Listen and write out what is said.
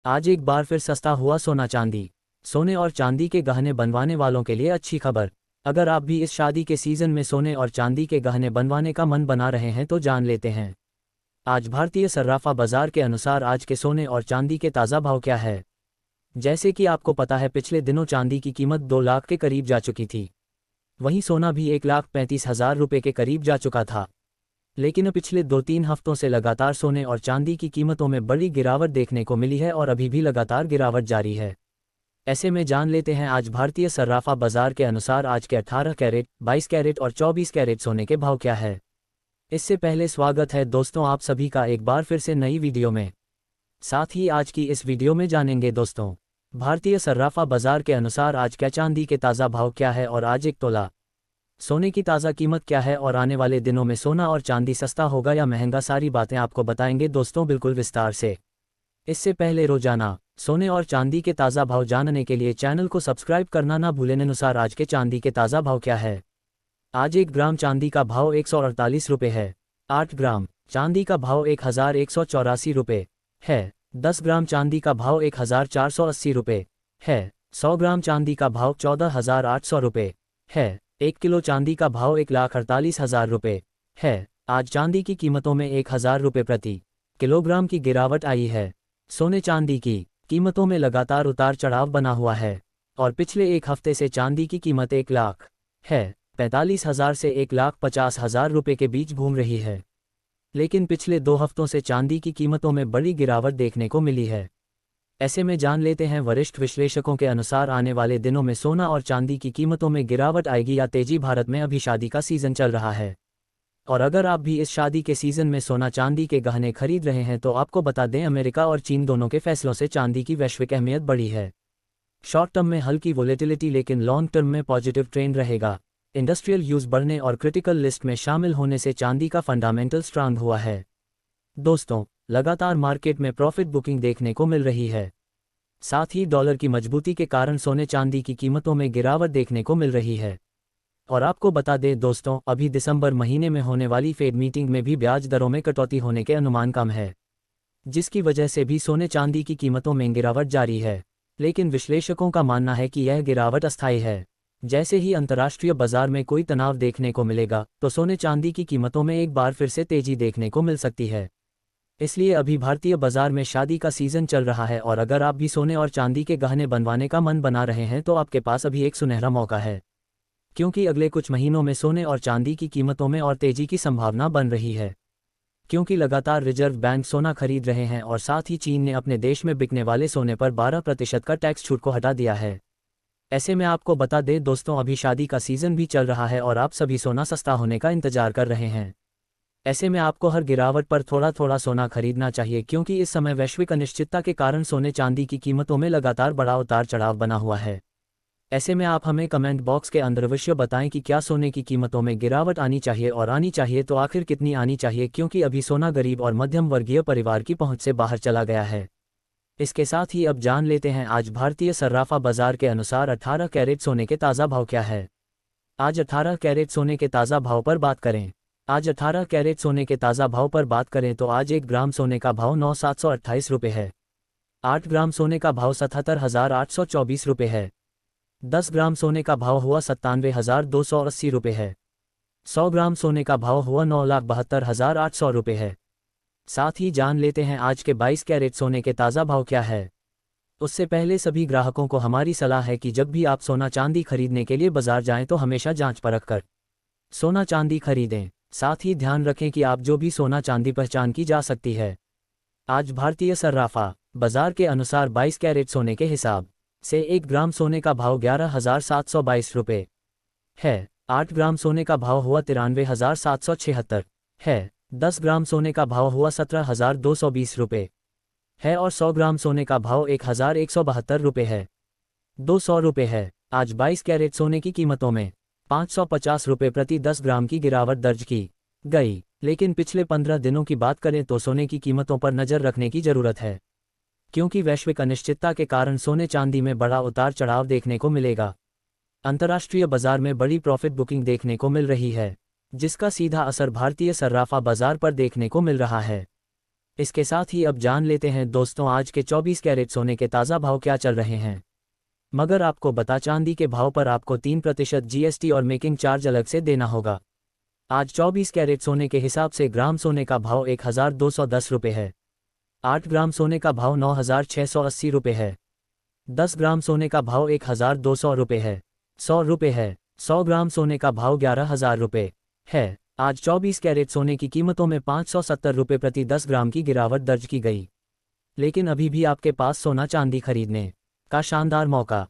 आज एक बार फिर सस्ता हुआ सोना चांदी। सोने और चांदी के गहने बनवाने वालों के लिए अच्छी खबर। अगर आप भी इस शादी के सीजन में सोने और चांदी के गहने बनवाने का मन बना रहे हैं तो जान लेते हैं आज भारतीय सर्राफा बाजार के अनुसार आज के सोने और चांदी के ताज़ा भाव क्या है। जैसे कि आपको पता है, पिछले दिनों चांदी की कीमत 2 लाख के करीब जा चुकी थी। वहीं सोना भी 1,35,000 रुपये के करीब जा चुका था। लेकिन पिछले 2-3 हफ्तों से लगातार सोने और चांदी की कीमतों में बड़ी गिरावट देखने को मिली है और अभी भी लगातार गिरावट जारी है। ऐसे में जान लेते हैं आज भारतीय सर्राफा बाजार के अनुसार आज के 18 कैरेट, 22 कैरेट और 24 कैरेट सोने के भाव क्या है। इससे पहले स्वागत है दोस्तों आप सभी का एक बार फिर से नई वीडियो में। साथ ही आज की इस वीडियो में जानेंगे दोस्तों, भारतीय सर्राफा बाजार के अनुसार आज क्या चांदी के ताज़ा भाव क्या है और आज 1 तोला सोने की ताज़ा कीमत क्या है और आने वाले दिनों में सोना और चांदी सस्ता होगा या महंगा, सारी बातें आपको बताएंगे दोस्तों बिल्कुल विस्तार से। इससे पहले रोजाना सोने और चांदी के ताज़ा भाव जानने के लिए चैनल को सब्सक्राइब करना ना भूलें। अनुसार आज के चांदी के ताज़ा भाव क्या है। आज 1 ग्राम चांदी का भाव 148 रुपये है। 8 ग्राम चांदी का भाव 1,184 रुपये है। 10 ग्राम चांदी का भाव 1,480 रुपये है। 100 ग्राम चांदी का भाव 14,800 रुपये है। 1 किलो चांदी का भाव 1,48,000 रुपये है। आज चांदी की कीमतों में 1,000 रुपये प्रति किलोग्राम की गिरावट आई है। सोने चांदी की कीमतों में लगातार उतार चढ़ाव बना हुआ है और पिछले एक हफ्ते से चांदी की कीमत 1,45,000 से 1,50,000 रुपये के बीच घूम रही है। लेकिन पिछले 2 हफ्तों से चांदी की कीमतों में बड़ी गिरावट देखने को मिली है। ऐसे में जान लेते हैं वरिष्ठ विश्लेषकों के अनुसार आने वाले दिनों में सोना और चांदी की कीमतों में गिरावट आएगी या तेजी। भारत में अभी शादी का सीजन चल रहा है और अगर आप भी इस शादी के सीजन में सोना चांदी के गहने खरीद रहे हैं तो आपको बता दें, अमेरिका और चीन दोनों के फैसलों से चांदी की वैश्विक अहमियत बढ़ी है। शॉर्ट टर्म में हल्की वोलेटिलिटी लेकिन लॉन्ग टर्म में पॉजिटिव ट्रेंड रहेगा। इंडस्ट्रियल यूज बढ़ने और क्रिटिकल लिस्ट में शामिल होने से चांदी का फंडामेंटल स्ट्रांग हुआ है। दोस्तों, लगातार मार्केट में प्रॉफिट बुकिंग देखने को मिल रही है। साथ ही डॉलर की मजबूती के कारण सोने चांदी की कीमतों में गिरावट देखने को मिल रही है। और आपको बता दें दोस्तों, अभी दिसंबर महीने में होने वाली फेड मीटिंग में भी ब्याज दरों में कटौती होने के अनुमान कम है, जिसकी वजह से भी सोने चांदी की कीमतों में गिरावट जारी है। लेकिन विश्लेषकों का मानना है कि यह गिरावट अस्थायी है। जैसे ही अंतर्राष्ट्रीय बाजार में कोई तनाव देखने को मिलेगा तो सोने चांदी की कीमतों में एक बार फिर से तेजी देखने को मिल सकती है। इसलिए अभी भारतीय बाजार में शादी का सीजन चल रहा है और अगर आप भी सोने और चांदी के गहने बनवाने का मन बना रहे हैं तो आपके पास अभी एक सुनहरा मौका है, क्योंकि अगले कुछ महीनों में सोने और चांदी की कीमतों में और तेजी की संभावना बन रही है। क्योंकि लगातार रिजर्व बैंक सोना खरीद रहे हैं और साथ ही चीन ने अपने देश में बिकने वाले सोने पर 12% का टैक्स छूट को हटा दिया है। ऐसे में आपको बता दें दोस्तों, अभी शादी का सीजन भी चल रहा है और आप सभी सोना सस्ता होने का इंतजार कर रहे हैं। ऐसे में आपको हर गिरावट पर थोड़ा थोड़ा सोना खरीदना चाहिए, क्योंकि इस समय वैश्विक अनिश्चितता के कारण सोने चांदी की कीमतों में लगातार बड़ा उतार चढ़ाव बना हुआ है। ऐसे में आप हमें कमेंट बॉक्स के अंदर अवश्य बताएं कि क्या सोने की कीमतों में गिरावट आनी चाहिए और आनी चाहिए तो आखिर कितनी आनी चाहिए, क्योंकि अभी सोना गरीब और मध्यम वर्गीय परिवार की पहुंच से बाहर चला गया है। इसके साथ ही अब जान लेते हैं आज भारतीय सर्राफा बाजार के अनुसार 18 कैरेट सोने के ताज़ा भाव क्या है। आज 18 कैरेट सोने के ताज़ा भाव पर बात करें। आज 18 कैरेट सोने के ताज़ा भाव पर बात करें तो आज 1 ग्राम सोने का भाव 9,728 रुपये है। 8 ग्राम सोने का भाव 77,824 रुपये है। 10 ग्राम सोने का भाव हुआ 97,280 रुपये है। 100 ग्राम सोने का भाव हुआ 9,72,800 रुपये है। साथ ही जान लेते हैं आज के 22 कैरेट सोने के ताज़ा भाव क्या है। उससे पहले सभी ग्राहकों को हमारी सलाह है कि जब भी आप सोना चांदी खरीदने के लिए बाजार जाएं तो हमेशा जांच परख कर सोना चांदी खरीदें। साथ ही ध्यान रखें कि आप जो भी सोना चांदी पहचान की जा सकती है। आज भारतीय सर्राफा बाजार के अनुसार 22 कैरेट सोने के हिसाब से 1 ग्राम सोने का भाव 11,722 रुपये है। 8 ग्राम सोने का भाव हुआ 93,776 है। 10 ग्राम सोने का भाव हुआ 17,220 रुपये है और 100 ग्राम सोने का भाव 1,172 रुपये है। 200 रुपये है। आज 22 कैरेट सोने की कीमतों में 550 रुपये प्रति 10 ग्राम की गिरावट दर्ज की गई। लेकिन पिछले 15 दिनों की बात करें तो सोने की कीमतों पर नज़र रखने की ज़रूरत है, क्योंकि वैश्विक अनिश्चितता के कारण सोने चांदी में बड़ा उतार चढ़ाव देखने को मिलेगा। अंतर्राष्ट्रीय बाजार में बड़ी प्रॉफिट बुकिंग देखने को मिल रही है, जिसका सीधा असर भारतीय सर्राफा बाजार पर देखने को मिल रहा है। इसके साथ ही अब जान लेते हैं दोस्तों आज के 24 कैरेट सोने के ताज़ा भाव क्या चल रहे हैं। मगर आपको बता चांदी के भाव पर आपको 3% जीएसटी और मेकिंग चार्ज अलग से देना होगा। आज 24 कैरेट सोने के हिसाब से ग्राम सोने का भाव 1210 रुपये है। 8 ग्राम सोने का भाव 9680 रुपये है। 10 ग्राम सोने का भाव 1200 रुपये है। 100 रुपये है। 100 ग्राम सोने का भाव 11,000 रुपये है। आज 24 कैरेट सोने की कीमतों में 570 रुपये प्रति 10 ग्राम की गिरावट दर्ज की गई। लेकिन अभी भी आपके पास सोना चांदी खरीदने का शानदार मौका